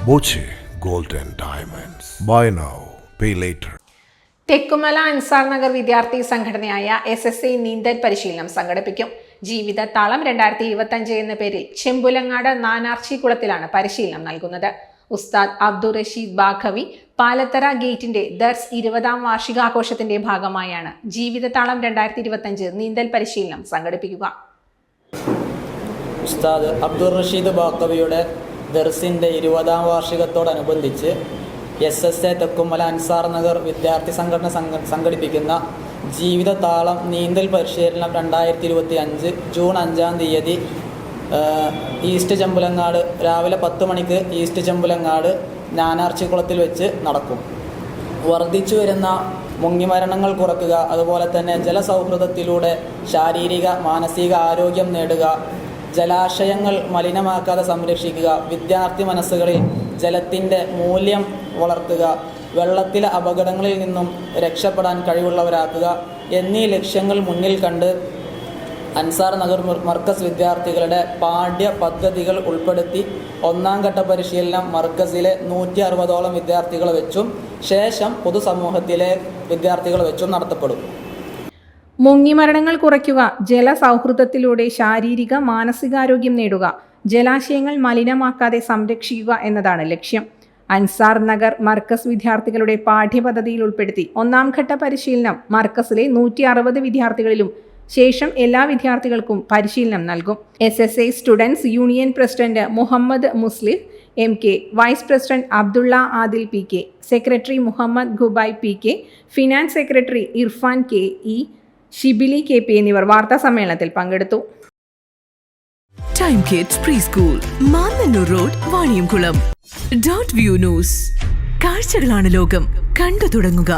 Boche Gold and Diamonds. Buy now, pay later. Thekkumala Ansar Nagar വിദ്യാർത്ഥി സംഘടനയായ SSA നീന്തൽ പരിശീലനം സംഘടിപ്പിക്കും. ജീവിത താളം 2025 എന്ന പേരിൽ ചെമ്പുലങ്ങാട് നാനാർച്ചി കുളത്തിലാണ് പരിശീലനം നൽകുന്നത്. ഉസ്താദ് അബ്ദുൾ റഷീദ് ബാഖവി പാലത്തറ ഗേറ്റിന്റെ ദർസ് 20ാം വാർഷികാഘോഷത്തിന്റെ ഭാഗമായാണ് ജീവിതതാളം 2025 നീന്തൽ പരിശീലനം സംഘടിപ്പിക്കുക. ഉസ്താദ് അബ്ദുൾ റഷീദ് ബാഖവിയുടെ ദർസിന്റെ 20ാം വാർഷികത്തോടനുബന്ധിച്ച് SSA തെക്കുമല അൻസാർ നഗർ വിദ്യാർത്ഥി സംഘടന സംഘടിപ്പിക്കുന്ന ജീവിതതാളം നീന്തൽ പരിശീലനം 2025 ജൂൺ 5-ാം തീയതി ഈസ്റ്റ് ചെമ്പുലങ്ങാട് രാവിലെ 10 മണിക്ക് ഈസ്റ്റ് ചെമ്പുലങ്ങാട് നാനാർച്ചിക്കുളത്തിൽ വെച്ച് നടക്കും. വർദ്ധിച്ചു വരുന്ന മുങ്ങിമരണങ്ങൾ കുറയ്ക്കുക, അതുപോലെ തന്നെ ജലസൗഹൃദത്തിലൂടെ ശാരീരിക മാനസിക ആരോഗ്യം നേടുക, ജലാശയങ്ങൾ മലിനമാക്കാതെ സംരക്ഷിക്കുക, വിദ്യാർത്ഥി മനസ്സുകളിൽ ജലത്തിൻ്റെ മൂല്യം വളർത്തുക, വെള്ളത്തിലെ അപകടങ്ങളിൽ നിന്നും രക്ഷപ്പെടാൻ കഴിവുള്ളവരാക്കുക എന്നീ ലക്ഷ്യങ്ങൾ മുന്നിൽ കണ്ട് അൻസാർ നഗർ മർക്കസ് വിദ്യാർത്ഥികളുടെ പാഠ്യ പദ്ധതികൾ ഉൾപ്പെടുത്തി 1ാം ഘട്ട പരിശീലനം മർക്കസിലെ 160ഓളം വിദ്യാർത്ഥികൾ വെച്ചും ശേഷം പൊതുസമൂഹത്തിലെ വിദ്യാർത്ഥികൾ വെച്ചും നടത്തപ്പെടും. മുങ്ങിമരണങ്ങൾ കുറയ്ക്കുക, ജലസൗഹൃദത്തിലൂടെ ശാരീരിക മാനസികാരോഗ്യം നേടുക, ജലാശയങ്ങൾ മലിനമാക്കാതെ സംരക്ഷിക്കുക എന്നതാണ് ലക്ഷ്യം. അൻസാർ നഗർ മർക്കസ് വിദ്യാർത്ഥികളുടെ പാഠ്യപദ്ധതിയിൽ ഉൾപ്പെടുത്തി 1ാം ഘട്ട പരിശീലനം മർക്കസിലെ 160 വിദ്യാർത്ഥികളിലും ശേഷം എല്ലാ വിദ്യാർത്ഥികൾക്കും പരിശീലനം നൽകും. SSA students union president Muhammad Muslih MK, vice president Abdulla Adil PK, secretary Muhammad Khubai PK, finance secretary Irfan KE, Shibili KP എന്നിവർ വാർത്താ സമ്മേളനത്തിൽ പങ്കെടുത്തു. Time kids pre school, Mannannur road, Vaniyamkulam. .View news. കാഴ്ചകളാണ് ലോകം, കണ്ടു തുടങ്ങുക.